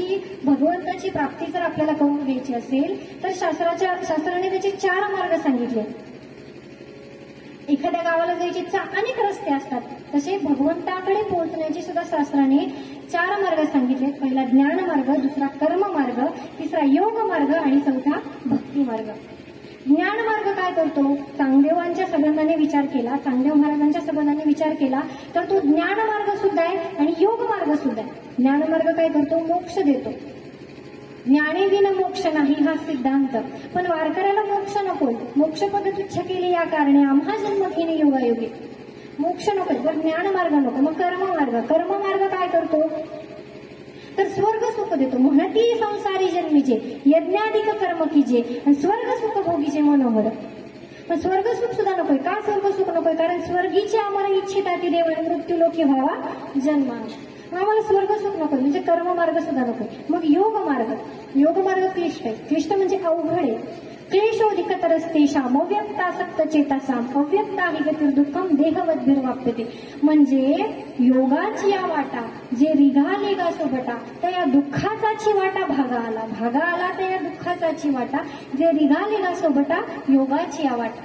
की भगवंताची प्राप्ती जर आपल्याला करून घ्यायची असेल तर शास्त्राने त्याचे 4 मार्ग सांगितले. एखाद्या गावाला जायचे अनेक रस्ते असतात, तसे भगवंताकडे पोहोचण्याचे सुद्धा शास्त्राने 4 मार्ग सांगितले. पहिला ज्ञान मार्ग, दुसरा कर्म मार्ग, तिसरा योग मार्ग आणि चौथा भक्ती मार्ग. ज्ञान मार्ग काय करतो? चांगदेवांच्या संबंधाने विचार केला, चांगदेव महाराजांच्या संबंधाने विचार केला तर तो ज्ञान मार्ग सुद्धा आहे आणि योग मार्ग सुद्धा आहे. ज्ञान मार्ग काय करतो? मोक्ष देतो. ज्ञाने विन मोक्ष नाही हा सिद्धांत. पण वारकऱ्याला मोक्ष नकोय. मोक्ष पद तुच्छ केले या कारणे आम्हा जन्म घेणे योगायोगी. मोक्ष नकोय, पण ज्ञान मार्ग नको. मग कर्म मार्ग. कर्म मार्ग काय करतो? तर स्वर्ग सुख देतो. म्हणती संसारी जन्मीचे यज्ञाधिक कर्म कीजे आणि स्वर्ग सुख भोगीचे मनोहर. पण स्वर्ग सुख सुद्धा नकोय. का स्वर्ग सुख नकोय? कारण स्वर्गीचे आम्हाला इच्छिता ती देव मृत्यू लोकी व्हावा जन्म. आम्हाला स्वर्ग सुख नकोय, म्हणजे कर्म मार्ग सुद्धा नकोय. मग योग मार्ग. योग मार्ग क्लिष्ट आहे. क्लिष्ट म्हणजे अवघड आहे. क्लेशोधिकतरस्तेषाम अव्यक्तासक्त चेतासाम अव्यक्ता हि गतिर्दुःखम देहवद्भिर्वाप्यते. म्हणजे योगाची या वाटा जे रिघाले गा सोबटा तर या दुःखाचाची वाटा भागा आला तर या दुःखाचाची वाटा जे रिघाले गा सोबटा योगाची या वाटा.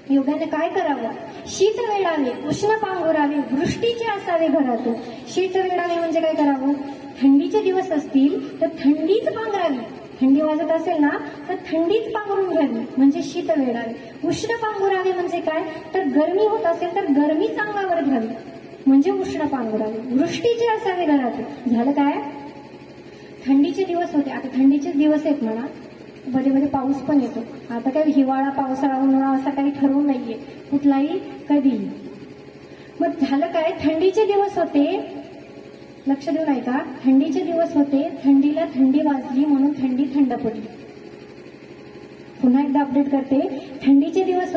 योगाने काय करावं? शीत वेडावे, उष्ण पांघरावे, वृष्टीचे असावे घरातून. शीत वेडावे म्हणजे काय करावं? थंडीचे दिवस असतील तर थंडीच पांघरावी. थंडी वाजत असेल ना तर थंडीच पांघरून घ्यावी म्हणजे शीत वेडावे. उष्ण पांघरावे म्हणजे काय? तर गरमी होत असेल तर गरमीच अंगावर घ्यावी म्हणजे उष्ण पांघरावे. वृष्टीचे असावे घरातून. झालं काय? थंडीचे दिवस होते, आता थंडीचे दिवस आहेत म्हणा, मध्ये मध्ये पाऊस पण येतो. आता काही हिवाळा पावसाळा उन्हाळा असं काही ठरवून नाहीये, कुठलाही कधी. मग झालं काय? थंडीचे दिवस होते, लक्ष देऊन ऐका. थंडीचे दिवस होते, थंडीला थंडी वाजली म्हणून थंडी थंड पडली. पुन्हा एकदा अपडेट करते. थंडीचे दिवस